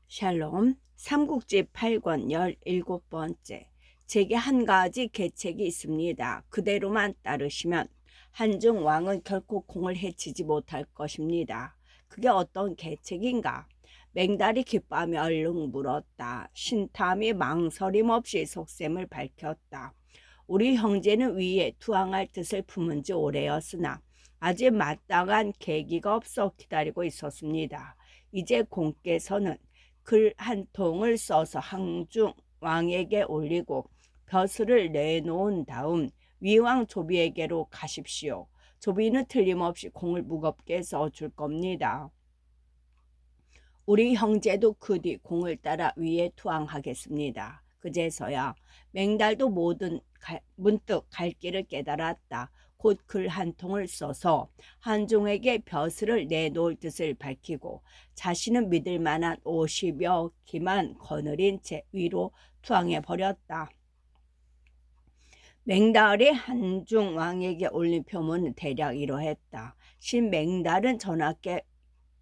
샬롬, 삼국지 8권 17번째. 제게 한 가지 계책이 있습니다. 그대로만 따르시면 한중 왕은 결코 공을 해치지 못할 것입니다. 그게 어떤 계책인가? 맹달이 기뻐하며 얼른 물었다. 신탐이 망설임 없이 속셈을 밝혔다. 우리 형제는 위에 투항할 뜻을 품은 지 오래였으나 아직 마땅한 계기가 없어 기다리고 있었습니다. 이제 공께서는 글 한 통을 써서 항중 왕에게 올리고 벼슬을 내놓은 다음 위왕 조비에게로 가십시오. 조비는 틀림없이 공을 무겁게 써줄 겁니다. 우리 형제도 그 뒤 공을 따라 위에 투항하겠습니다. 그제서야 맹달도 문득 갈 길을 깨달았다. 곧 글 한 통을 써서 한중에게 벼슬을 내놓을 뜻을 밝히고 자신은 믿을 만한 50여 기만 거느린 채 위로 투항해 버렸다. 맹달이 한중 왕에게 올린 표문은 대략 이러했다. 신맹달은 전하께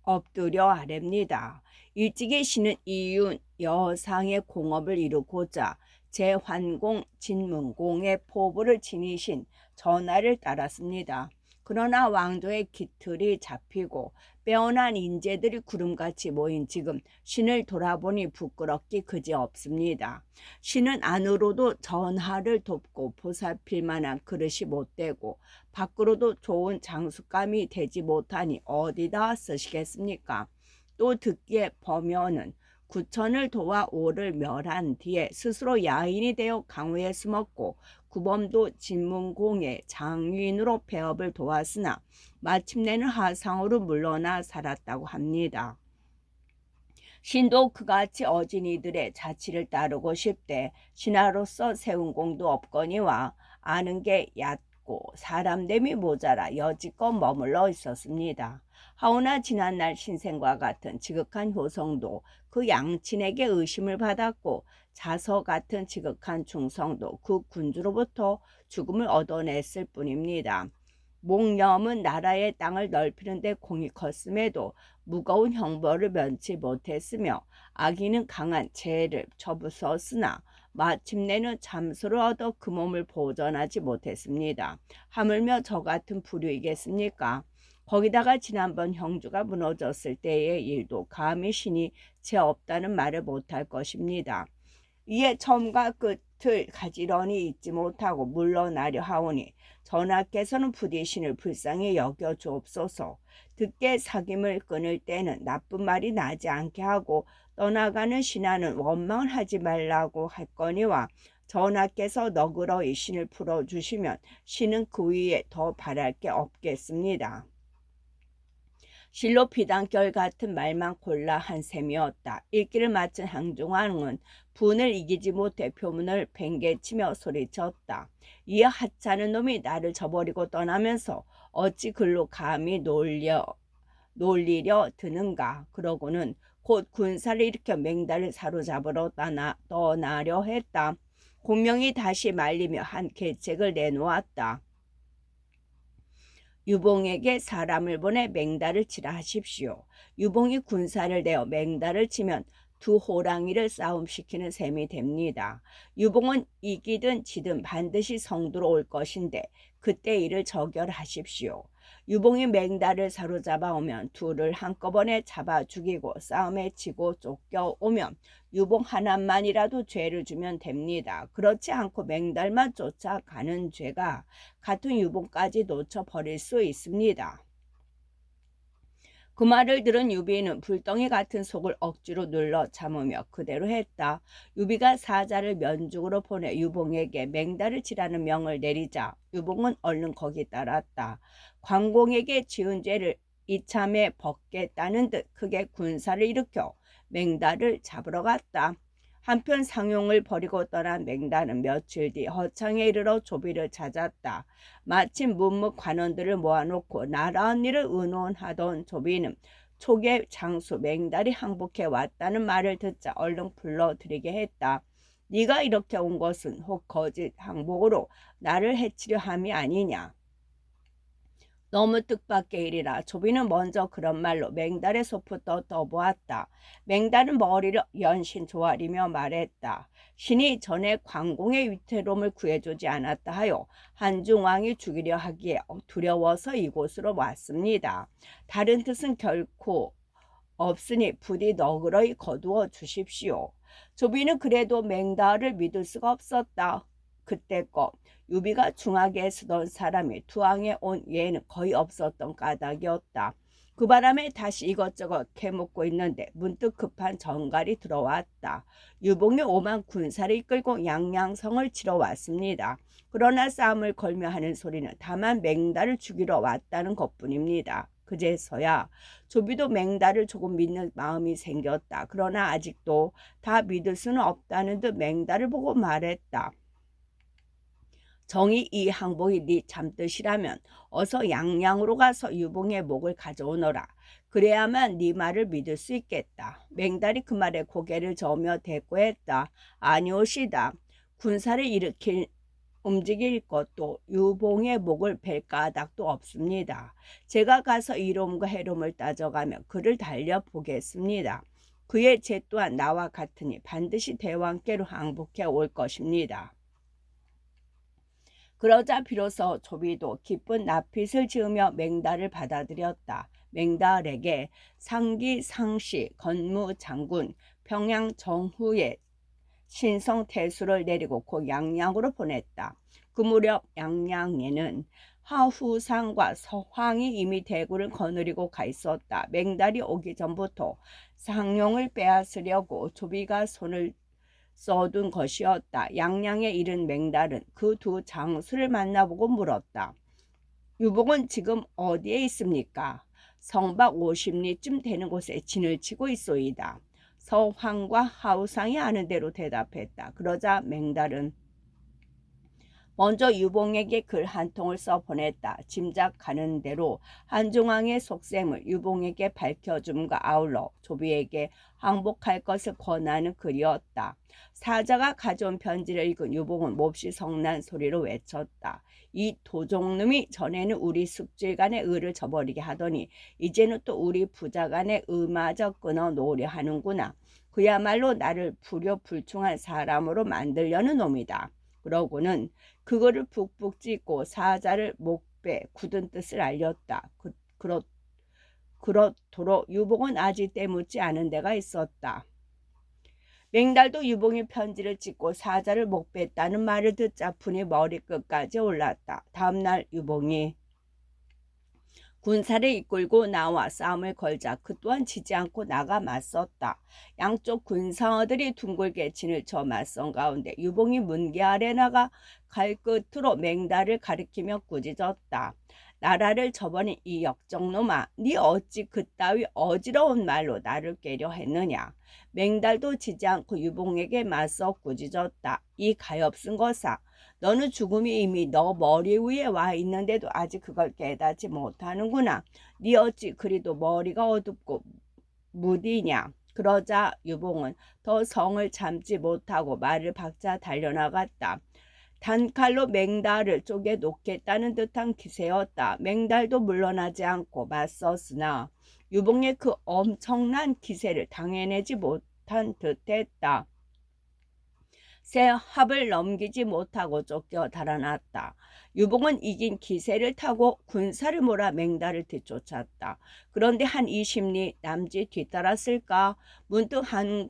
엎드려 아랩니다. 일찍이 신은 이윤 여상의 공업을 이루고자 제환공 진문공의 포부를 지니신 전하를 따랐습니다. 그러나 왕조의 기틀이 잡히고 빼어난 인재들이 구름같이 모인 지금 신을 돌아보니 부끄럽기 그지없습니다. 신은 안으로도 전하를 돕고 보살필 만한 그릇이 못되고 밖으로도 좋은 장수감이 되지 못하니 어디다 쓰시겠습니까? 또 듣기에 범여는 구천을 도와 오를 멸한 뒤에 스스로 야인이 되어 강우에 숨었고 구범도 진문공의 장인으로 폐업을 도왔으나 마침내는 하상으로 물러나 살았다고 합니다. 신도 그같이 어진 이들의 자치를 따르고 싶대 신하로서 세운 공도 없거니와 아는 게 얕고 사람됨이 모자라 여지껏 머물러 있었습니다. 하오나 지난날 신생과 같은 지극한 효성도 그 양친에게 의심을 받았고 자서 같은 지극한 충성도 그 군주로부터 죽음을 얻어냈을 뿐입니다. 목념은 나라의 땅을 넓히는 데 공이 컸음에도 무거운 형벌을 면치 못했으며 악인은 강한 죄를 쳐부었으나 마침내는 잠수를 얻어 그 몸을 보전하지 못했습니다. 하물며 저 같은 부류이겠습니까? 거기다가 지난번 형주가 무너졌을 때의 일도 감히 신이 죄 없다는 말을 못할 것입니다. 이에 처음과 끝을 가지런히 잊지 못하고 물러나려 하오니 전하께서는 부디 신을 불쌍히 여겨 주옵소서. 듣게 사귐을 끊을 때는 나쁜 말이 나지 않게 하고 떠나가는 신하는 원망을 하지 말라고 할 거니와 전하께서 너그러이 신을 풀어주시면 신은 그 위에 더 바랄 게 없겠습니다. 실로 비단결 같은 말만 골라 한 셈이었다. 읽기를 마친 항중왕은 분을 이기지 못해 표문을 뱅개치며 소리쳤다. 이에 하찮은 놈이 나를 저버리고 떠나면서 어찌 글로 감히 놀리려 드는가. 그러고는 곧 군사를 일으켜 맹달을 사로잡으러 떠나려 했다. 공명이 다시 말리며 한 계책을 내놓았다. 유봉에게 사람을 보내 맹달을 치라 하십시오. 유봉이 군사를 내어 맹달을 치면 두 호랑이를 싸움시키는 셈이 됩니다. 유봉은 이기든 지든 반드시 성도로 올 것인데 그때 이를 저결하십시오. 유봉이 맹달을 사로잡아 오면 둘을 한꺼번에 잡아 죽이고 싸움에 지고 쫓겨오면 유봉 하나만이라도 죄를 주면 됩니다. 그렇지 않고 맹달만 쫓아가는 죄가 같은 유봉까지 놓쳐버릴 수 있습니다. 그 말을 들은 유비는 불덩이 같은 속을 억지로 눌러 참으며 그대로 했다. 유비가 사자를 면죽으로 보내 유봉에게 맹달을 치라는 명을 내리자 유봉은 얼른 거기 따랐다. 광공에게 지은 죄를 이참에 벗겠다는 듯 크게 군사를 일으켜 맹달을 잡으러 갔다. 한편 상용을 버리고 떠난 맹달은 며칠 뒤 허창에 이르러 조비를 찾았다. 마침 문무 관원들을 모아놓고 나라 언니를 의논하던 조비는 초계 장수 맹달이 항복해 왔다는 말을 듣자 얼른 불러들이게 했다. 네가 이렇게 온 것은 혹 거짓 항복으로 나를 해치려 함이 아니냐. 너무 뜻밖의 일이라 조비는 먼저 그런 말로 맹달의 소부터 떠보았다. 맹달은 머리를 연신 조아리며 말했다. 신이 전에 광공의 위태로움을 구해주지 않았다 하여 한중왕이 죽이려 하기에 두려워서 이곳으로 왔습니다. 다른 뜻은 결코 없으니 부디 너그러이 거두어 주십시오. 조비는 그래도 맹달을 믿을 수가 없었다. 그때껏 유비가 중하게 쓰던 사람이 투항에 온 예는 거의 없었던 까닭이었다. 그 바람에 다시 이것저것 캐묻고 있는데 문득 급한 전갈이 들어왔다. 유봉이 5만 군사를 이끌고 양양성을 치러 왔습니다. 그러나 싸움을 걸며 하는 소리는 다만 맹달을 죽이러 왔다는 것뿐입니다. 그제서야 조비도 맹달을 조금 믿는 마음이 생겼다. 그러나 아직도 다 믿을 수는 없다는 듯 맹달을 보고 말했다. 정이 이 항복이 네 잠뜻이라면 어서 양양으로 가서 유봉의 목을 가져오너라. 그래야만 네 말을 믿을 수 있겠다. 맹달이 그 말에 고개를 저으며 대꾸했다. 아니오시다. 군사를 움직일 것도 유봉의 목을 벨 까닭도 없습니다. 제가 가서 이로움과 해로움을 따져가며 그를 달려보겠습니다. 그의 죄 또한 나와 같으니 반드시 대왕께로 항복해 올 것입니다. 그러자 비로소 조비도 기쁜 납핏을 지으며 맹달을 받아들였다. 맹달에게 상기 상시 건무 장군 평양 정후의 신성 태수를 내리고 곧 양양으로 보냈다. 그 무렵 양양에는 하후상과 서황이 이미 대구를 거느리고 가 있었다. 맹달이 오기 전부터 상용을 빼앗으려고 조비가 손을 써둔 것이었다. 양양에 이른 맹달은 그 두 장수를 만나보고 물었다. 유봉은 지금 어디에 있습니까? 성박 50리쯤 되는 곳에 진을 치고 있소이다. 서황과 하우상이 아는 대로 대답했다. 그러자 맹달은 먼저 유봉에게 글 한 통을 써 보냈다. 짐작가는 대로 한중왕의 속셈을 유봉에게 밝혀줌과 아울러 조비에게 항복할 것을 권하는 글이었다. 사자가 가져온 편지를 읽은 유봉은 몹시 성난 소리로 외쳤다. 이 도종놈이 전에는 우리 숙질간의 의를 저버리게 하더니 이제는 또 우리 부자간의 의마저 끊어 놓으려 하는구나. 그야말로 나를 불효불충한 사람으로 만들려는 놈이다. 그러고는 그거를 푹푹 찢고 사자를 목배 굳은 뜻을 알렸다. 그렇도록 유봉은 아직 때묻지 않은 데가 있었다. 맹달도 유봉이 편지를 찍고 사자를 목뺐다는 말을 듣자 분이 머리끝까지 올랐다. 다음날 유봉이 군사를 이끌고 나와 싸움을 걸자 그 또한 지지 않고 나가 맞섰다. 양쪽 군사들이 둥글게 진을 쳐 맞선 가운데 유봉이 문개 아래 나가 칼끝으로 맹달을 가리키며 꾸짖었다. 나라를 저버린 이 역정놈아, 네 어찌 그따위 어지러운 말로 나를 꾀려 했느냐. 맹달도 지지 않고 유봉에게 맞서 꾸짖었다. 이 가엾은 것아, 너는 죽음이 이미 너 머리 위에 와 있는데도 아직 그걸 깨닫지 못하는구나. 네 어찌 그리도 머리가 어둡고 무디냐. 그러자 유봉은 더 성을 참지 못하고 말을 박자 달려나갔다. 단칼로 맹달을 쪼개 놓겠다는 듯한 기세였다. 맹달도 물러나지 않고 맞섰으나 유봉의 그 엄청난 기세를 당해내지 못한 듯했다. 새 합을 넘기지 못하고 쫓겨 달아났다. 유봉은 이긴 기세를 타고 군사를 몰아 맹달을 뒤쫓았다. 그런데 한 20리 남짓 뒤따랐을까 문득 한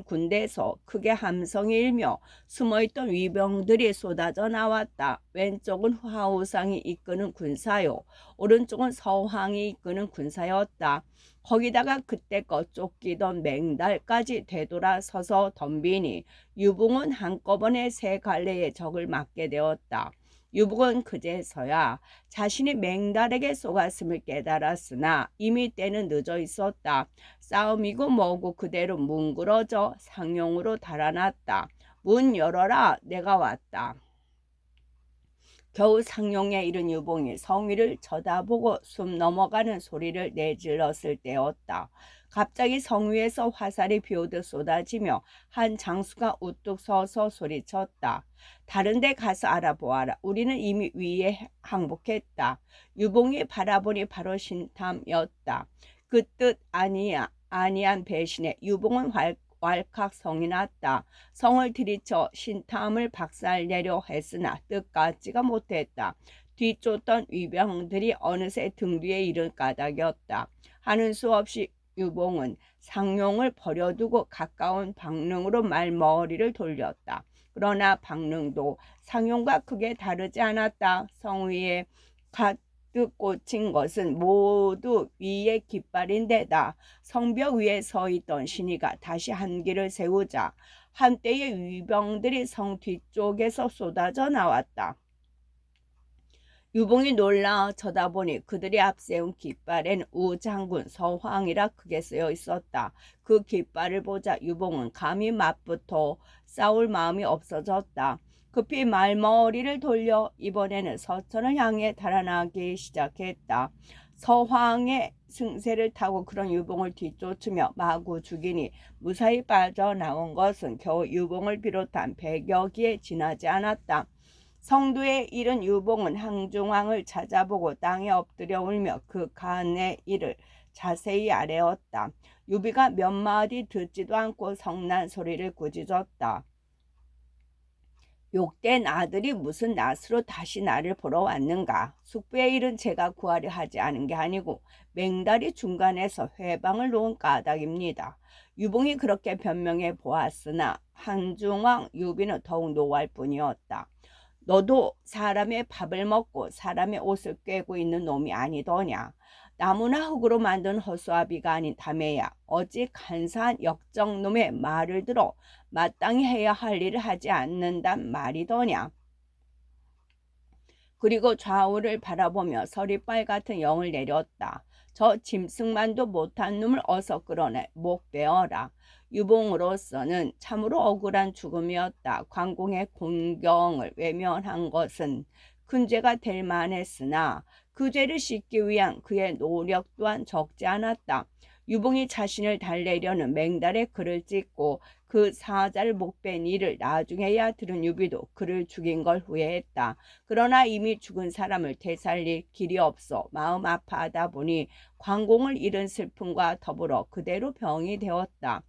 군데에서 크게 함성이 일며 숨어있던 위병들이 쏟아져 나왔다. 왼쪽은 화우상이 이끄는 군사요, 오른쪽은 서황이 이끄는 군사였다. 거기다가 그때껏 쫓기던 맹달까지 되돌아서서 덤비니 유봉은 한꺼번에 세 갈래의 적을 맞게 되었다. 유봉은 그제서야 자신이 맹달에게 속았음을 깨달았으나 이미 때는 늦어 있었다. 싸움이고 뭐고 그대로 뭉그러져 상용으로 달아났다. 문 열어라, 내가 왔다. 겨우 상용에 이른 유봉이 성위를 쳐다보고 숨 넘어가는 소리를 내질렀을 때였다. 갑자기 성위에서 화살이 비오듯 쏟아지며 한 장수가 우뚝 서서 소리쳤다. 다른 데 가서 알아보아라. 우리는 이미 위에 항복했다. 유봉이 바라보니 바로 신탐이었다. 그 뜻 아니한 배신에 유봉은 왈칵 성이 났다. 성을 들이쳐 신탐을 박살내려 했으나 뜻같지가 못했다. 뒤쫓던 위병들이 어느새 등 뒤에 이른 까닭이었다. 하는 수 없이 유봉은 상용을 버려두고 가까운 박릉으로 말머리를 돌렸다. 그러나 박릉도 상용과 크게 다르지 않았다. 성 위에 가득 꽂힌 것은 모두 위의 깃발인데다 성벽 위에 서 있던 신이가 다시 한기를 세우자 한때의 위병들이 성 뒤쪽에서 쏟아져 나왔다. 유봉이 놀라 쳐다보니 그들이 앞세운 깃발엔 우장군 서황이라 크게 쓰여 있었다. 그 깃발을 보자 유봉은 감히 맞붙어 싸울 마음이 없어졌다. 급히 말머리를 돌려 이번에는 서천을 향해 달아나기 시작했다. 서황의 승세를 타고 그런 유봉을 뒤쫓으며 마구 죽이니 무사히 빠져나온 것은 겨우 유봉을 비롯한 100여기에 지나지 않았다. 성도에 이른 유봉은 항중왕을 찾아보고 땅에 엎드려 울며 그 간의 일을 자세히 아뢰었다. 유비가 몇 마디 듣지도 않고 성난 소리를 꾸짖었다. 욕된 아들이 무슨 낯으로 다시 나를 보러 왔는가. 숙부의 일은 제가 구하려 하지 않은 게 아니고 맹달이 중간에서 회방을 놓은 까닭입니다. 유봉이 그렇게 변명해 보았으나 한중왕 유비는 더욱 노할 뿐이었다. 너도 사람의 밥을 먹고 사람의 옷을 꿰고 있는 놈이 아니더냐. 나무나 흙으로 만든 허수아비가 아닌 다매야 어찌 간사한 역정놈의 말을 들어 마땅히 해야 할 일을 하지 않는단 말이더냐. 그리고 좌우를 바라보며 서리빨 같은 영을 내렸다. 저 짐승만도 못한 놈을 어서 끌어내 목 베어라. 유봉으로서는 참으로 억울한 죽음이었다. 관공의 공경을 외면한 것은 큰 죄가 될 만했으나 그 죄를 씻기 위한 그의 노력 또한 적지 않았다. 유봉이 자신을 달래려는 맹달의 글을 찍고 그 사자를 목뺀 일을 나중에야 들은 유비도 그를 죽인 걸 후회했다. 그러나 이미 죽은 사람을 되살릴 길이 없어 마음 아파하다 보니 관공을 잃은 슬픔과 더불어 그대로 병이 되었다.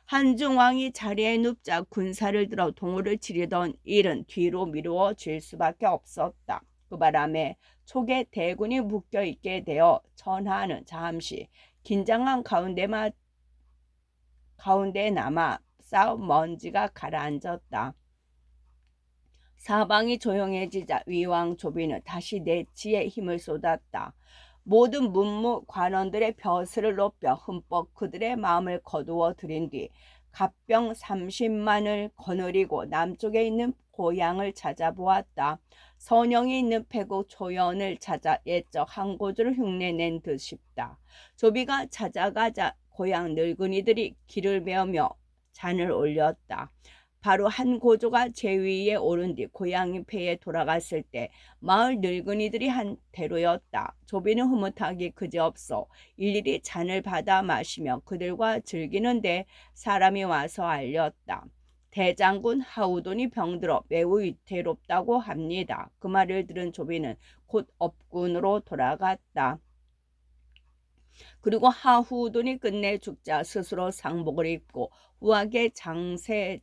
한중왕이 자리에 눕자 군사를 들어 동호를 치르던 일은 뒤로 미루어질 수밖에 없었다. 그 바람에 촉에 대군이 묶여있게 되어 천하는 잠시 긴장한 가운데 남아 싸움 먼지가 가라앉았다. 사방이 조용해지자 위왕 조비는 다시 내치에 힘을 쏟았다. 모든 문무 관원들의 벼슬을 높여 흠뻑 그들의 마음을 거두어 들인 뒤 갑병 30만을 거느리고 남쪽에 있는 고향을 찾아보았다. 선영이 있는 패국 초연을 찾아 옛적 항고주를 흉내낸 듯 싶다. 조비가 찾아가자 고향 늙은이들이 길을 베으며 잔을 올렸다. 바로 한 고조가 제위에 오른 뒤 고향이 폐에 돌아갔을 때 마을 늙은이들이 한 대로였다. 조비는 흐뭇하기 그지없어 일일이 잔을 받아 마시며 그들과 즐기는데 사람이 와서 알렸다. 대장군 하우돈이 병들어 매우 위태롭다고 합니다. 그 말을 들은 조비는 곧 업군으로 돌아갔다. 그리고 하우돈이 끝내 죽자 스스로 상복을 입고 후하게 장세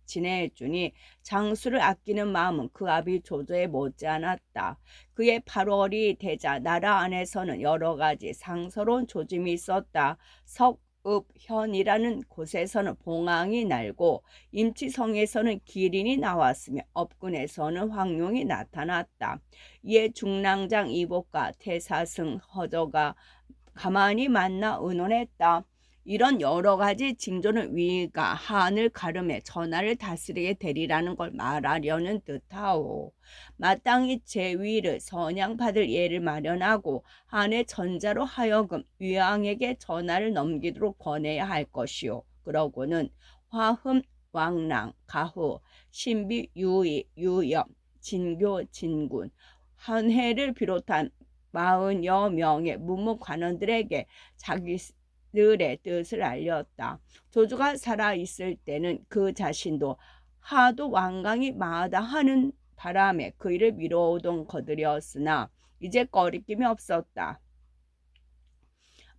지내주니 장수를 아끼는 마음은 그 아비 조조에 못지않았다. 그의 8월이 되자 나라 안에서는 여러 가지 상서로운 조짐이 있었다. 석읍현이라는 곳에서는 봉황이 날고 임치성에서는 기린이 나왔으며 업군에서는 황룡이 나타났다. 이에 중랑장 이복과 태사승 허저가 가만히 만나 의논했다. 이런 여러 가지 징조는 위가 한을 가름해 전하를 다스리게 되리라는 걸 말하려는 듯하오. 마땅히 제위를 선양받을 예를 마련하고 한의 전자로 하여금 위왕에게 전하를 넘기도록 권해야 할 것이오. 그러고는 화흠, 왕랑, 가후, 신비, 유의, 유염, 진교, 진군, 한해를 비롯한 40여 명의 문무관원들에게 자기들의 뜻을 알렸다. 조조가 살아있을 때는 그 자신도 하도 완강히 마다하는 바람에 그 일을 미뤄오던 것들이었으나 이제 거리낌이 없었다.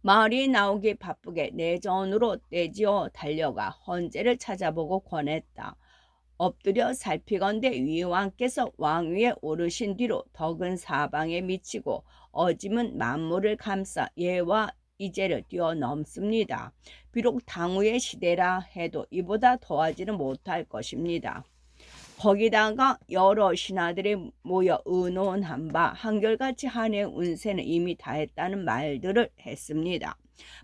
말이 나오기 바쁘게 내전으로 떼지어 달려가 헌제를 찾아보고 권했다. 엎드려 살피건대 위왕께서 왕위에 오르신 뒤로 덕은 사방에 미치고 어짐은 만물을 감싸 예와 이제를 뛰어넘습니다. 비록 당후의 시대라 해도 이보다 더하지는 못할 것입니다. 거기다가 여러 신하들이 모여 의논한 바 한결같이 한해의 운세는 이미 다했다는 말들을 했습니다.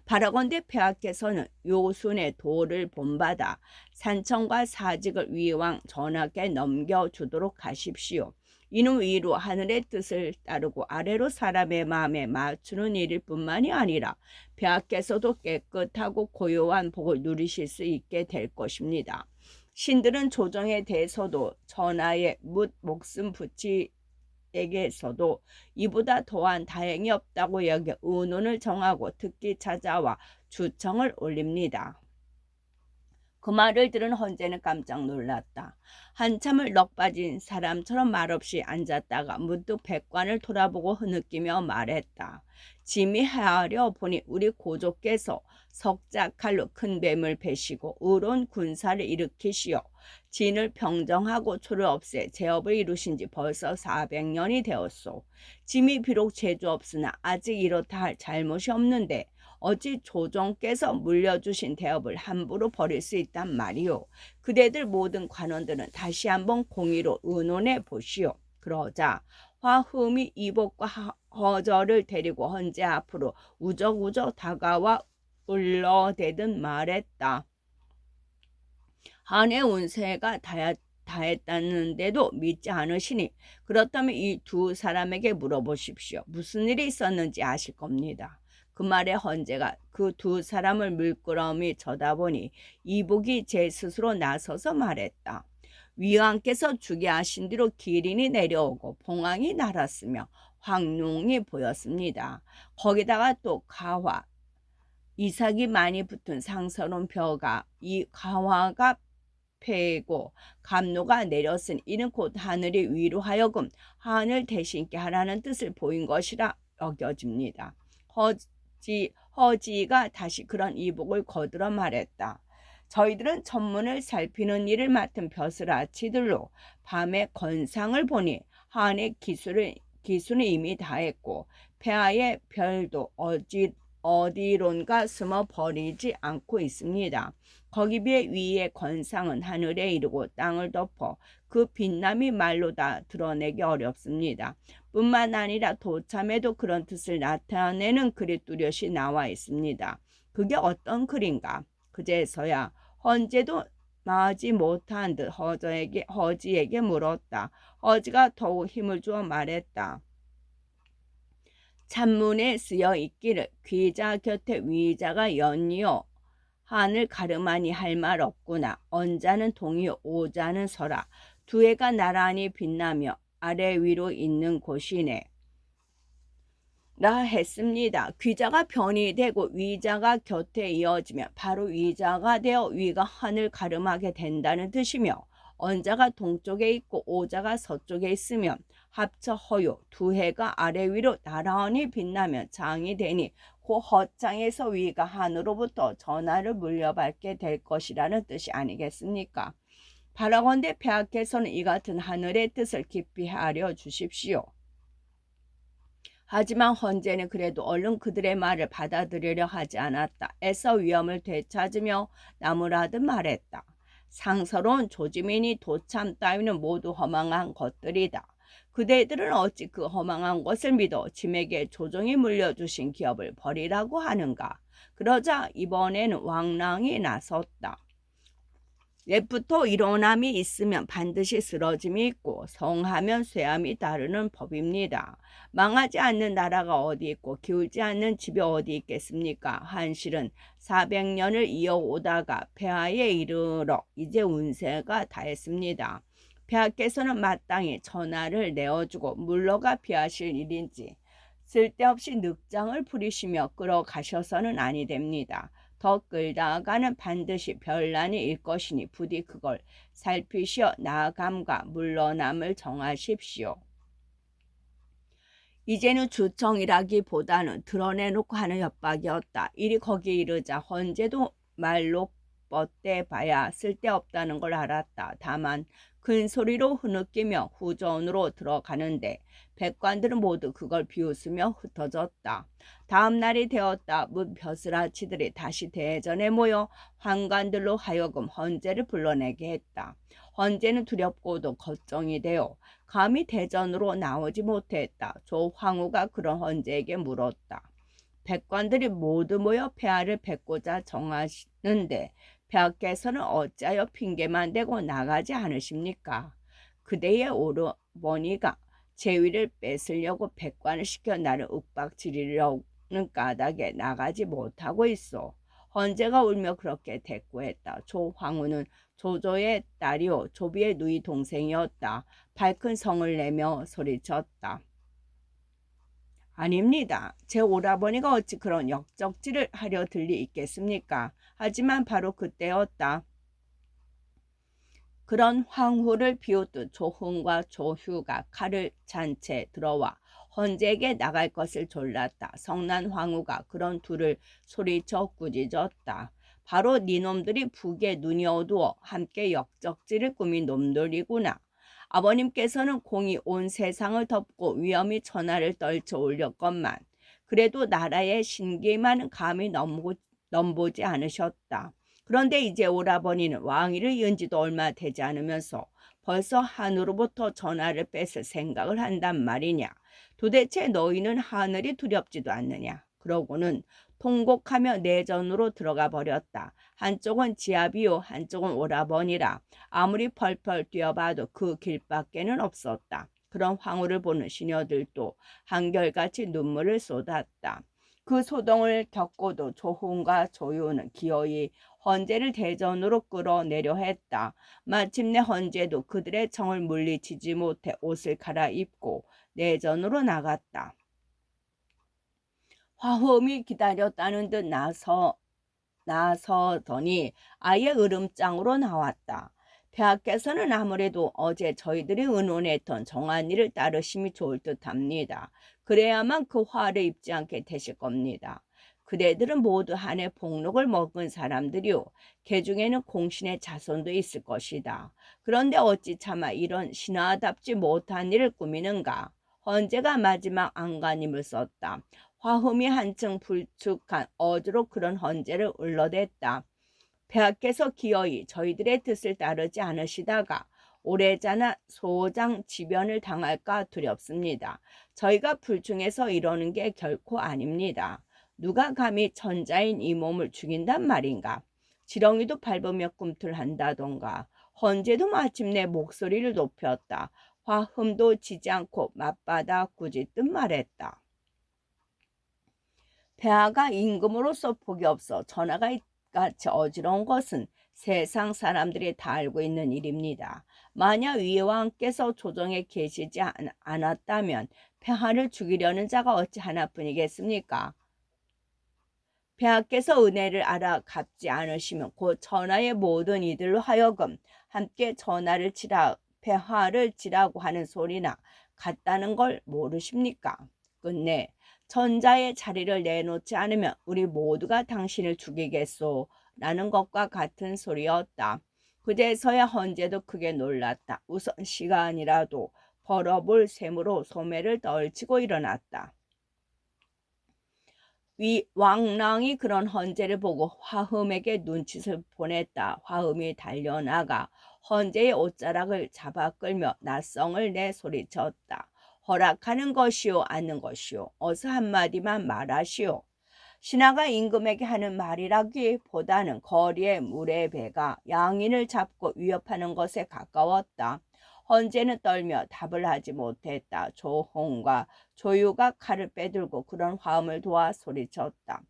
바라건대 폐하께서는 요순의 도를 본받아 산청과 사직을 위왕 전하께 넘겨주도록 하십시오. 이는 위로 하늘의 뜻을 따르고 아래로 사람의 마음에 맞추는 일일 뿐만이 아니라 폐하께서도 깨끗하고 고요한 복을 누리실 수 있게 될 것입니다. 신들은 조정에 대해서도 전하의 묻 목숨 부치에게서도 이보다 더한 다행이 없다고 여겨 의논을 정하고 특기 찾아와 주청을 올립니다. 그 말을 들은 헌제는 깜짝 놀랐다. 한참을 넋 빠진 사람처럼 말없이 앉았다가 문득 백관을 돌아보고 흐느끼며 말했다. 짐이 헤아려 보니 우리 고조께서 석자칼로 큰 뱀을 베시고 의로운 군사를 일으키시어 진을 평정하고 초를 없애 제업을 이루신 지 벌써 400년이 되었소. 짐이 비록 재주 없으나 아직 이렇다 할 잘못이 없는데 어찌 조정께서 물려주신 대업을 함부로 버릴 수 있단 말이오. 그대들 모든 관원들은 다시 한번 공의로 의논해 보시오. 그러자 화흠이 이복과 허저를 데리고 헌제 앞으로 우적우적 다가와 울러대듯 말했다. 한해 운세가 다했다는데도 믿지 않으시니 그렇다면 이 두 사람에게 물어보십시오. 무슨 일이 있었는지 아실 겁니다. 그 말에 헌제가 그 두 사람을 물끄러미 쳐다보니 이복이 제 스스로 나서서 말했다. 위왕께서 주게 하신 뒤로 기린이 내려오고 봉황이 날았으며 황룡이 보였습니다. 거기다가 또 가화, 이삭이 많이 붙은 상서로운 벼가 이 가화가 패고 감로가 내렸으니 이는 곧 하늘이 위로 하여금 하늘 대신께 하라는 뜻을 보인 것이라 여겨집니다. 허지가 다시 그런 이복을 거들어 말했다. 저희들은 천문을 살피는 일을 맡은 벼슬아치들로 밤에 건상을 보니 한의 기술은 이미 다했고 폐하의 별도 어디론가 숨어 버리지 않고 있습니다. 거기 비해 위의 건상은 하늘에 이르고 땅을 덮어 그 빛남이 말로 다 드러내기 어렵습니다. 뿐만 아니라 도참에도 그런 뜻을 나타내는 글이 뚜렷이 나와 있습니다. 그게 어떤 글인가? 그제서야 헌제도 마지 못한 듯 허지에게 물었다. 허지가 더욱 힘을 주어 말했다. 찬문에 쓰여 있기를 귀자 곁에 위자가 연이어 한을 가름하니 할 말 없구나. 언자는 동이요 오자는 서라. 두 해가 나란히 빛나며 아래 위로 있는 곳이네 라 했습니다. 귀자가 변이 되고 위자가 곁에 이어지면 바로 위자가 되어 위가 하늘 가름하게 된다는 뜻이며 언자가 동쪽에 있고 오자가 서쪽에 있으면 합쳐 허요 두 해가 아래 위로 나란히 빛나면 장이 되니 그 허장에서 위가 하늘로부터 전하를 물려받게 될 것이라는 뜻이 아니겠습니까? 바라건대 폐하께서는 이 같은 하늘의 뜻을 깊이 헤아려 주십시오. 하지만 헌제는 그래도 얼른 그들의 말을 받아들이려 하지 않았다. 애써 위엄을 되찾으며 나무라듯 말했다. 상서로운 조지민이 도참 따위는 모두 허망한 것들이다. 그대들은 어찌 그 허망한 것을 믿어 짐에게 조정이 물려주신 기업을 버리라고 하는가. 그러자 이번에는 왕랑이 나섰다. 옛부터 일어남이 있으면 반드시 쓰러짐이 있고 성하면 쇠함이 따르는 법입니다. 망하지 않는 나라가 어디 있고 기울지 않는 집이 어디 있겠습니까? 한실은 400년을 이어오다가 폐하에 이르러 이제 운세가 다했습니다. 폐하께서는 마땅히 전하를 내어주고 물러가 피하실 일인지 쓸데없이 늑장을 부리시며 끌어가셔서는 아니 됩니다. 더 끌다가는 반드시 별난이 일 것이니 부디 그걸 살피시어 나아감과 물러남을 정하십시오. 이제는 주청이라기보다는 드러내놓고 하는 협박이었다. 일이 거기에 이르자 헌제도 말로 뻗대봐야 쓸데없다는 걸 알았다. 다만 큰 소리로 흐느끼며 후전으로 들어가는데 백관들은 모두 그걸 비웃으며 흩어졌다. 다음 날이 되었다. 문 벼슬아치들이 다시 대전에 모여 환관들로 하여금 헌제를 불러내게 했다. 헌제는 두렵고도 걱정이 되어 감히 대전으로 나오지 못했다. 조황후가 그런 헌제에게 물었다. 백관들이 모두 모여 폐하를 뵙고자 정하시는데 폐하께서는 어찌하여 핑계만 대고 나가지 않으십니까? 그대의 오르머니가 제위를 뺏으려고 백관을 시켜 나를 윽박지르려는 까닭에 나가지 못하고 있어. 헌제가 울며 그렇게 대꾸했다. 조황후는 조조의 딸이요 조비의 누이 동생이었다. 밝은 성을 내며 소리쳤다. 아닙니다. 제 오라버니가 어찌 그런 역적질을 하려 들리 있겠습니까? 하지만 바로 그때였다. 그런 황후를 비웃듯 조흥과 조휴가 칼을 찬 채 들어와 헌제에게 나갈 것을 졸랐다. 성난 황후가 그런 둘을 소리쳐 꾸짖었다. 바로 니놈들이 북에 눈이 어두워 함께 역적질을 꾸민 놈들이구나. 아버님께서는 공이 온 세상을 덮고 위험이 천하를 떨쳐 올렸건만 그래도 나라의 신기만은 감히 넘보지 않으셨다. 그런데 이제 오라버니는 왕위를 이은 지도 얼마 되지 않으면서 벌써 하늘로부터 전하를 뺏을 생각을 한단 말이냐. 도대체 너희는 하늘이 두렵지도 않느냐. 그러고는 통곡하며 내전으로 들어가 버렸다. 한쪽은 지아비요 한쪽은 오라버니라. 아무리 펄펄 뛰어봐도 그 길밖에는 없었다. 그런 황후를 보는 시녀들도 한결같이 눈물을 쏟았다. 그 소동을 겪고도 조훈과 조유는 기어이 헌제를 대전으로 끌어내려 했다. 마침내 헌제도 그들의 청을 물리치지 못해 옷을 갈아입고 내전으로 나갔다. 화엄이 기다렸다는 듯 나서더니 아예 으름장으로 나왔다. 폐하께서는 아무래도 어제 저희들이 의논했던 정한 일을 따르심이 좋을 듯합니다. 그래야만 그 화를 입지 않게 되실 겁니다. 그대들은 모두 한 해 복록을 먹은 사람들이요. 개 중에는 공신의 자손도 있을 것이다. 그런데 어찌 차마 이런 신하답지 못한 일을 꾸미는가. 헌제가 마지막 안간힘을 썼다. 화흠이 한층 불축한 어조로 그런 헌제를 울러댔다. 폐하께서 기어이 저희들의 뜻을 따르지 않으시다가 오래자나 소장 지변을 당할까 두렵습니다. 저희가 불중해서 이러는 게 결코 아닙니다. 누가 감히 천자인 이 몸을 죽인단 말인가. 지렁이도 밟으며 꿈틀한다던가. 헌제도 마침내 목소리를 높였다. 화흠도 지지 않고 맞받아 꾸짖듯 말했다. 폐하가 임금으로서 복이 없어 전하가 같이 어지러운 것은 세상 사람들이 다 알고 있는 일입니다. 만약 위왕께서 조정에 계시지 않았다면 폐하를 죽이려는 자가 어찌 하나뿐이겠습니까? 폐하께서 은혜를 알아 갚지 않으시면 곧 전하의 모든 이들로 하여금 함께 전하를 폐하를 치라고 하는 소리나 같다는 걸 모르십니까? 끝내 천자의 자리를 내놓지 않으면 우리 모두가 당신을 죽이겠소 라는 것과 같은 소리였다. 그제서야 헌제도 크게 놀랐다. 우선 시간이라도 벌어볼 셈으로 소매를 떨치고 일어났다. 왕랑이 그런 헌제를 보고 화흠에게 눈짓을 보냈다. 화흠이 달려나가 헌제의 옷자락을 잡아 끌며 낯성을 내 소리쳤다. 허락하는 것이요 않는 것이요. 어서 한마디만 말하시오. 신하가 임금에게 하는 말이라기보다는 거리의 물의 배가 양인을 잡고 위협하는 것에 가까웠다. 헌제는 떨며 답을 하지 못했다. 조홍과 조유가 칼을 빼들고 그런 화음을 도와 소리쳤다.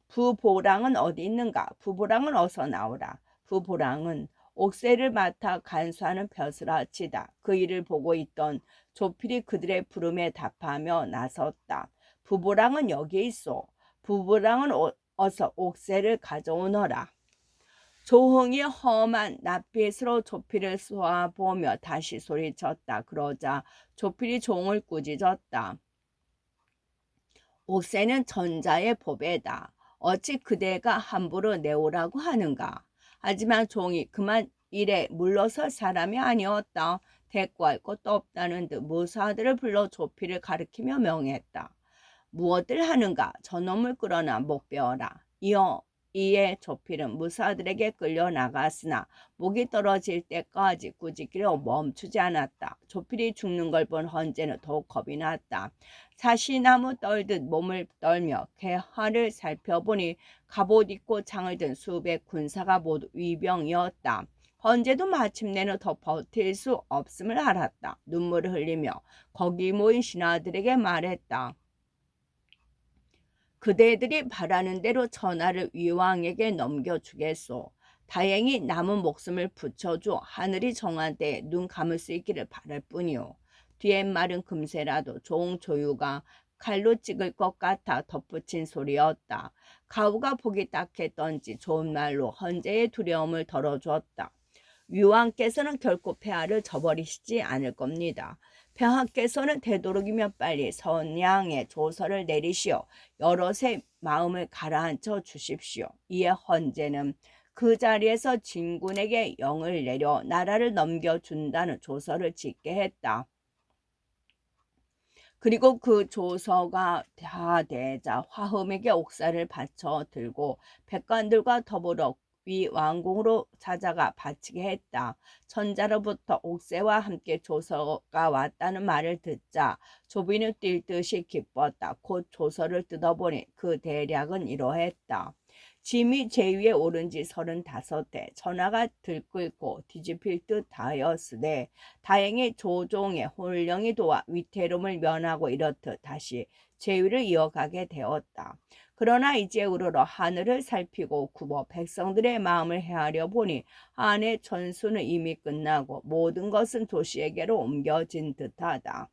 부보랑은 어디 있는가? 부보랑은 어서 나오라. 부보랑은 옥새를 맡아 간수하는 벼슬아치다. 그 일을 보고 있던 조필이 그들의 부름에 답하며 나섰다. 부부랑은 여기 있어. 부부랑은 어서 옥새를 가져오너라. 조흥이 험한 낯빛으로 조필을 쏘아보며 다시 소리쳤다. 그러자 조필이 종을 꾸짖었다. 옥새는 전자의 보배다. 어찌 그대가 함부로 내오라고 하는가. 하지만 종이 그만 일에 물러설 사람이 아니었다. 대꾸할 것도 없다는 듯 무사들을 불러 조필을 가리키며 명했다. 무엇을 하는가? 저놈을 끌어나 목베어라. 이에 조필은 무사들에게 끌려 나갔으나 목이 떨어질 때까지 꾸짖기를 멈추지 않았다. 조필이 죽는 걸 본 헌재는 더욱 겁이 났다. 사시나무 떨듯 몸을 떨며 개화를 살펴보니 갑옷 입고 창을 든 수백 군사가 모두 위병이었다. 헌재도 마침내는 더 버틸 수 없음을 알았다. 눈물을 흘리며 거기 모인 신하들에게 말했다. 그대들이 바라는 대로 전하를 위왕에게 넘겨주겠소. 다행히 남은 목숨을 붙여줘 하늘이 정한 때에 눈 감을 수 있기를 바랄 뿐이오. 뒤에 말은 금세라도 종조유가 칼로 찍을 것 같아 덧붙인 소리였다. 가우가 보기 딱했던지 좋은 말로 헌재의 두려움을 덜어주었다. 위왕께서는 결코 폐하를 저버리시지 않을 겁니다. 폐하께서는 되도록이면 빨리 선양의 조서를 내리시어 여럿의 마음을 가라앉혀 주십시오. 이에 헌재는 그 자리에서 진군에게 영을 내려 나라를 넘겨준다는 조서를 짓게 했다. 그리고 그 조서가 다 되자 화흠에게 옥사를 바쳐 들고 백관들과 더불어 위 왕궁으로 찾아가 바치게 했다. 천자로부터 옥새와 함께 조서가 왔다는 말을 듣자 조비는 뛸 듯이 기뻤다. 곧 조서를 뜯어보니 그 대략은 이러했다. 짐이 제위에 오른 지 35대 전하가 들끓고 뒤집힐 듯 하였으되 다행히 조종의 혼령이 도와 위태로움을 면하고 이렇듯 다시 제위를 이어가게 되었다. 그러나 이제 우러러 하늘을 살피고 굽어 백성들의 마음을 헤아려 보니 한의 전수는 이미 끝나고 모든 것은 도시에게로 옮겨진 듯하다.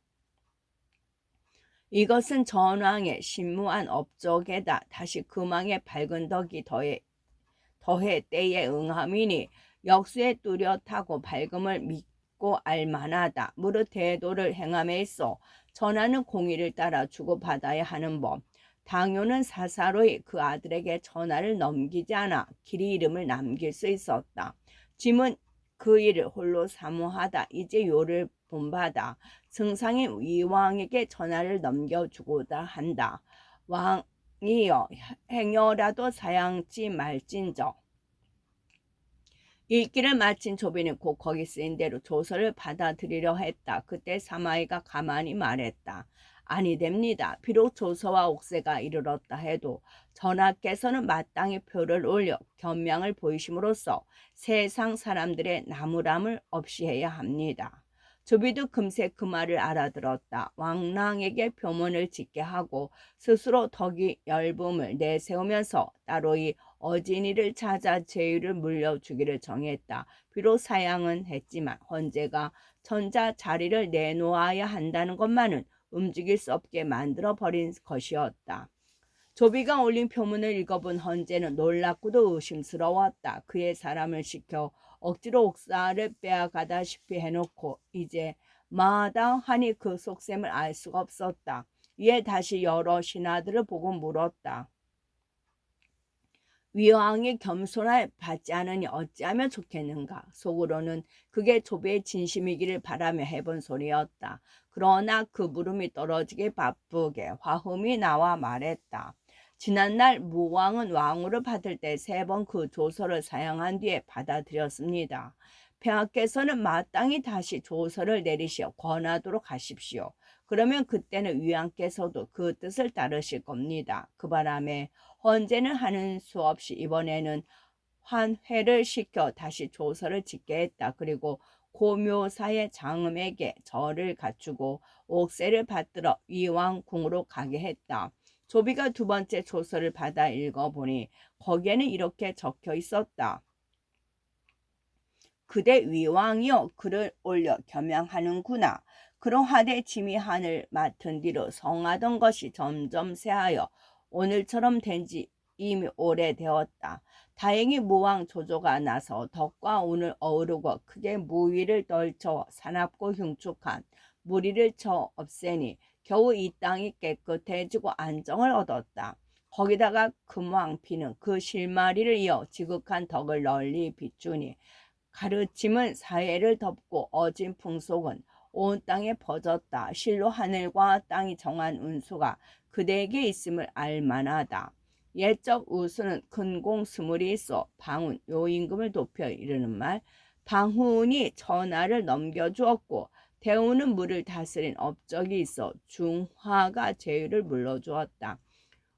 이것은 전왕의 신무한 업적에다 다시 금왕의 밝은 덕이 더해 때에 응함이니 역수의 뚜렷하고 밝음을 믿고 알만하다. 무릇 대도를 행함에 있어 전하는 공의를 따라 주고받아야 하는 법. 당요는 사사로이 그 아들에게 전하를 넘기지 않아 길이 이름을 남길 수 있었다. 짐은 그 일을 홀로 사모하다 이제 요를 본받아 승상이 위왕에게 전하를 넘겨주고자 한다. 왕이여 행여라도 사양치 말진저. 읽기를 마친 조비는 곧 거기 쓰인 대로 조서를 받아들이려 했다. 그때 사마이가 가만히 말했다. 아니 됩니다. 비록 조서와 옥새가 이르렀다 해도 전하께서는 마땅히 표를 올려 견명을 보이심으로써 세상 사람들의 나무람을 없이 해야 합니다. 조비도 금세 그 말을 알아들었다. 왕랑에게 표문을 짓게 하고 스스로 덕이 열붐을 내세우면서 따로이 어진이를 찾아 제위를 물려주기를 정했다. 비록 사양은 했지만 헌재가 천자 자리를 내놓아야 한다는 것만은 움직일 수 없게 만들어버린 것이었다. 조비가 올린 표문을 읽어본 헌재는 놀랍고도 의심스러웠다. 그의 사람을 시켜 억지로 옥사를 빼앗가다시피 해놓고 이제 마땅하니 그 속셈을 알 수가 없었다. 이에 다시 여러 신하들을 보고 물었다. 위왕이 겸손을 받지 않으니 어찌하면 좋겠는가. 속으로는 그게 조비의 진심이기를 바라며 해본 소리였다. 그러나 그 물음이 떨어지기 바쁘게 화흠이 나와 말했다. 지난날 무왕은 왕후를 받을 때 3번 그 조서를 사양한 뒤에 받아들였습니다. 폐하께서는 마땅히 다시 조서를 내리시어 권하도록 하십시오. 그러면 그때는 위왕께서도 그 뜻을 따르실 겁니다. 그 바람에 헌재는 하는 수 없이 이번에는 환회를 시켜 다시 조서를 짓게 했다. 그리고 고묘사의 장음에게 절을 갖추고 옥새를 받들어 위왕궁으로 가게 했다. 조비가 2번째 조서를 받아 읽어보니 거기에는 이렇게 적혀 있었다. 그대 위왕이여 그를 올려 겸양하는구나. 그러하되 짐이 하늘 맡은 뒤로 성하던 것이 점점 쇠하여 오늘처럼 된 지 이미 오래되었다. 다행히 무왕 조조가 나서 덕과 운을 어우르고 크게 무위를 떨쳐 사납고 흉측한 무리를 쳐 없애니 겨우 이 땅이 깨끗해지고 안정을 얻었다. 거기다가 금왕피는 그 실마리를 이어 지극한 덕을 널리 비추니 가르침은 사회를 덮고 어진 풍속은 온 땅에 퍼졌다. 실로 하늘과 땅이 정한 운수가 그대에게 있음을 알만하다. 옛적 우수는 근공 스물이 있어 방훈 요 임금을 높여 이르는 말. 방훈이 전하를 넘겨주었고 대우는 물을 다스린 업적이 있어 중화가 제유를 물러주었다.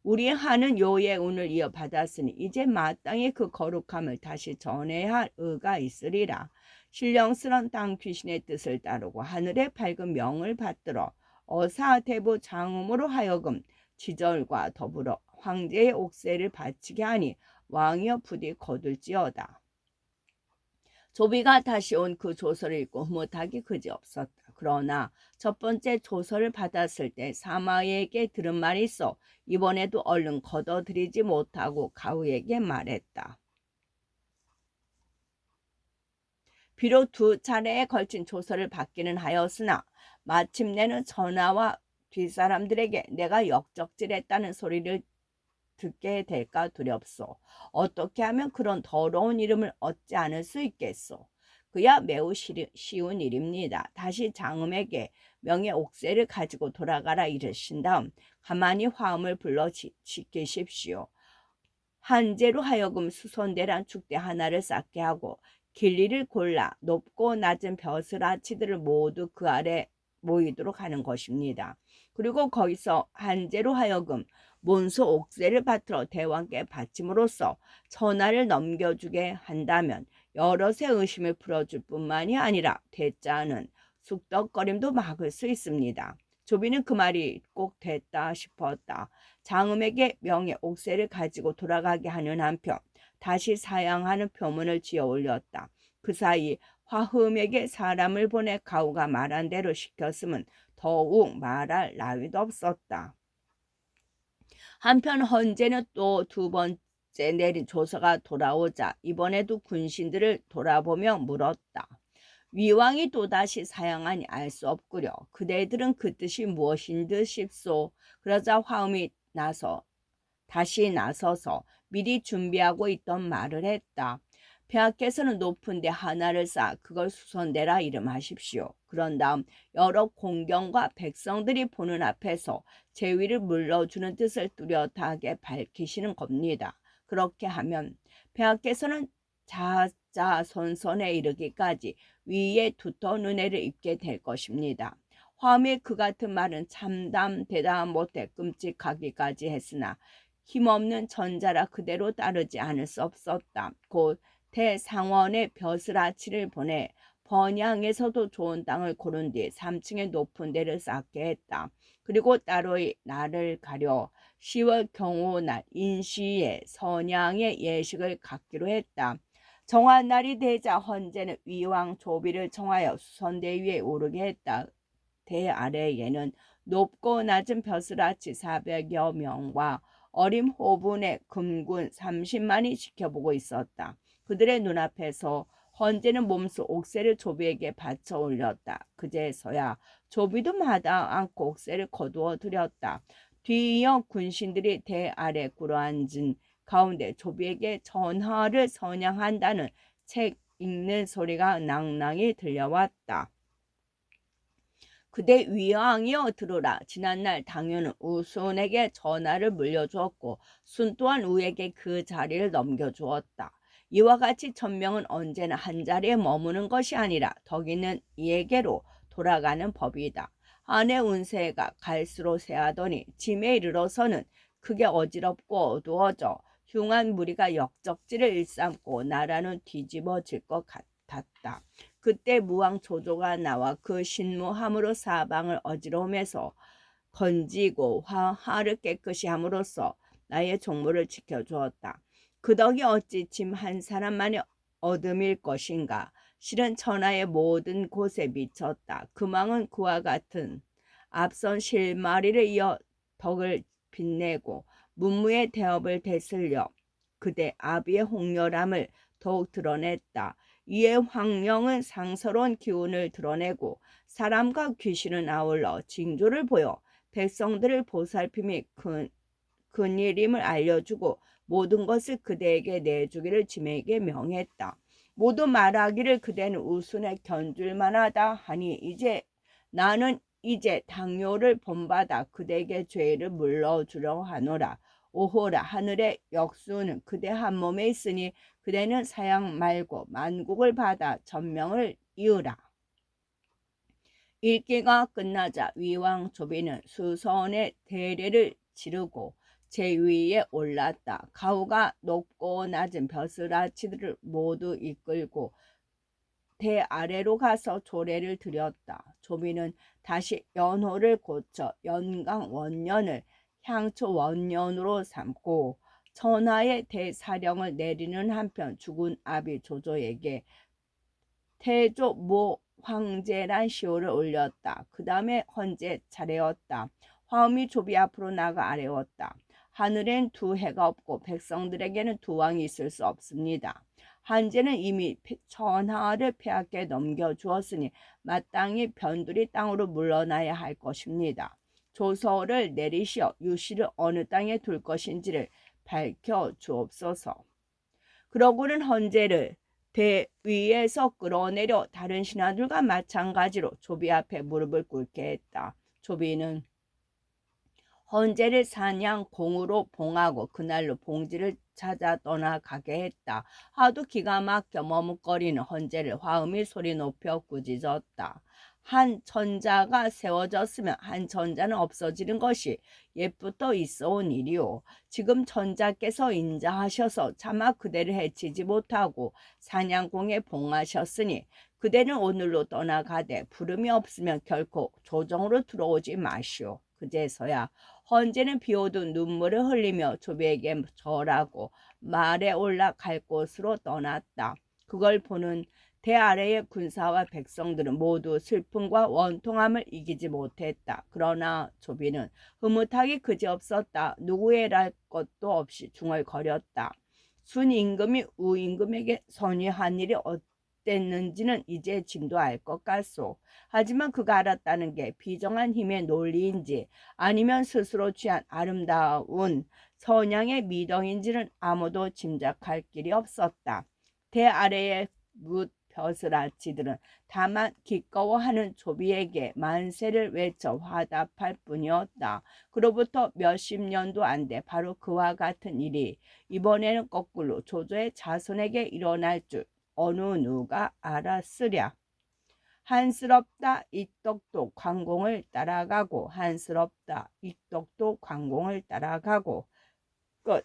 우리 하는 요의 운을 이어받았으니 이제 마땅히 그 거룩함을 다시 전해야 할 의가 있으리라. 신령스런 땅 귀신의 뜻을 따르고 하늘의 밝은 명을 받들어 어사대부 장음으로 하여금 지절과 더불어 황제의 옥새를 바치게 하니 왕이여 부디 거둘지어다. 조비가 다시 온 그 조서를 읽고 흐뭇하기 그지없었다. 그러나 첫 번째 조서를 받았을 때 사마에게 들은 말이 있어 이번에도 얼른 걷어들이지 못하고 가우에게 말했다. 비록 두 차례에 걸친 조서를 받기는 하였으나 마침내는 전하와 뒷사람들에게 내가 역적질했다는 소리를 듣게 될까 두렵소. 어떻게 하면 그런 더러운 이름을 얻지 않을 수 있겠소. 그야 매우 쉬운 일입니다. 다시 장음에게 명예 옥새를 가지고 돌아가라 이르신 다음 가만히 화음을 불러 지키십시오. 한제로 하여금 수선대란 축대 하나를 쌓게 하고 길리를 골라 높고 낮은 벼슬아치들을 모두 그 아래 모이도록 하는 것입니다. 그리고 거기서 한제로 하여금 몬수 옥새를 받들어 대왕께 바침으로써 천하를 넘겨주게 한다면 여럿의 의심을 풀어줄 뿐만이 아니라 대자는 쑥덕거림도 막을 수 있습니다. 조비는 그 말이 꼭 됐다 싶었다. 장음에게 명예 옥새를 가지고 돌아가게 하는 한편 다시 사양하는 표문을 지어 올렸다. 그 사이 화흠에게 사람을 보내 가우가 말한 대로 시켰음은 더욱 말할 나위도 없었다. 한편 헌제는 또 두 번째 내린 조서가 돌아오자 이번에도 군신들을 돌아보며 물었다. 위왕이 또다시 사양하니 알 수 없구려. 그대들은 그 뜻이 무엇인 듯 싶소. 그러자 화음이 다시 나서서 미리 준비하고 있던 말을 했다. 폐하께서는 높은 데 하나를 쌓아 그걸 수선대라 이름하십시오. 그런 다음 여러 공경과 백성들이 보는 앞에서 제위를 물러주는 뜻을 뚜렷하게 밝히시는 겁니다. 그렇게 하면 폐하께서는 자자손손에 이르기까지 위에 두터운 은혜를 입게 될 것입니다. 화음이 그 같은 말은 참담 대담 못해 끔찍하기까지 했으나 힘없는 전자라 그대로 따르지 않을 수 없었다. 곧 대상원의 벼슬아치를 보내 번양에서도 좋은 땅을 고른 뒤 3층의 높은 데를 쌓게 했다. 그리고 따로의 날을 가려 10월 경호날 인시에 선양의 예식을 갖기로 했다. 정한 날이 되자 헌제는 위왕 조비를 청하여 수선대 위에 오르게 했다. 대 아래에는 높고 낮은 벼슬아치 400여 명과 어림 호분의 금군 30만이 지켜보고 있었다. 그들의 눈앞에서 헌제는 몸소 옥새를 조비에게 받쳐 올렸다. 그제서야 조비도 마다 않고 옥새를 거두어 드렸다. 뒤이어 군신들이 대 아래 꿇어앉은 가운데 조비에게 전하를 선양한다는 책 읽는 소리가 낭낭히 들려왔다. 그대 위왕이여 들으라. 지난날 당연은 우순에게 전하를 물려주었고 순 또한 우에게 그 자리를 넘겨주었다. 이와 같이 천명은 언제나 한자리에 머무는 것이 아니라 덕 있는 이에게로 돌아가는 법이다. 한해 운세가 갈수록 세하더니 짐에 이르러서는 크게 어지럽고 어두워져 흉한 무리가 역적지를 일삼고 나라는 뒤집어질 것 같았다. 그때 무왕 조조가 나와 그 신무함으로 사방을 어지러우면서 건지고 화를 깨끗이 함으로써 나의 종물을 지켜주었다. 그 덕이 어찌 짐 한 사람만이 얻음일 것인가. 실은 천하의 모든 곳에 미쳤다. 금왕은 그와 같은 앞선 실마리를 이어 덕을 빛내고 문무의 대업을 되슬려 그대 아비의 홍렬함을 더욱 드러냈다. 이에 황령은 상서로운 기운을 드러내고 사람과 귀신은 아울러 징조를 보여 백성들을 보살핌이 큰일임을 알려주고 모든 것을 그대에게 내주기를 짐에게 명했다. 모두 말하기를 그대는 우순에 견줄 만하다 하니 나는 이제 당뇨를 본받아 그대에게 죄를 물러주려 하노라. 오호라 하늘의 역수는 그대 한 몸에 있으니 그대는 사양 말고 만국을 받아 전명을 이으라. 읽기가 끝나자 위왕 조비는 수선의 대례를 지르고 제위에 올랐다. 가후가 높고 낮은 벼슬아치들을 모두 이끌고 대 아래로 가서 조례를 드렸다. 조비는 다시 연호를 고쳐 연강 원년을 향초 원년으로 삼고 천하의 대사령을 내리는 한편 죽은 아비 조조에게 태조 모 황제란 시호를 올렸다. 그 다음에 헌제 차례였다. 화음이 조비 앞으로 나가 아래웠다. 하늘엔 두 해가 없고 백성들에게는 두 왕이 있을 수 없습니다. 한제는 이미 천하를 폐하께 넘겨주었으니 마땅히 변두리 땅으로 물러나야 할 것입니다. 조서를 내리시어 유씨를 어느 땅에 둘 것인지를 밝혀주옵소서. 그러고는 헌제를 배 위에서 끌어내려 다른 신하들과 마찬가지로 조비 앞에 무릎을 꿇게 했다. 조비는 헌제를 사냥공으로 봉하고 그날로 봉지를 찾아 떠나가게 했다. 하도 기가 막혀 머뭇거리는 헌제를 화음이 소리 높여 꾸짖었다. 한 천자가 세워졌으면 한 천자는 없어지는 것이 옛부터 있어온 일이오. 지금 천자께서 인자하셔서 차마 그대를 해치지 못하고 사냥공에 봉하셨으니 그대는 오늘로 떠나가되 부름이 없으면 결코 조정으로 들어오지 마시오. 그제서야 헌제는 비오듯 눈물을 흘리며 조비에게 절하고 말에 올라갈 곳으로 떠났다. 그걸 보는 대 아래의 군사와 백성들은 모두 슬픔과 원통함을 이기지 못했다. 그러나 조비는 흐뭇하기 그지없었다. 누구의 랄 것도 없이 중얼거렸다. 순임금이 우임금에게 선의한 일이 어땠는지는 이제 짐도 알 것 같소. 하지만 그가 알았다는 게 비정한 힘의 논리인지 아니면 스스로 취한 아름다운 선양의 미덕인지는 아무도 짐작할 길이 없었다. 대 아래의 뭇 벼슬아치들은 다만 기꺼워하는 조비에게 만세를 외쳐 화답할 뿐이었다. 그로부터 몇십 년도 안 돼 바로 그와 같은 일이 이번에는 거꾸로 조조의 자손에게 일어날 줄 어느 누가 알았으랴. 한스럽다 익덕도 관공을 따라가고 한스럽다 익덕도 관공을 따라가고 끝.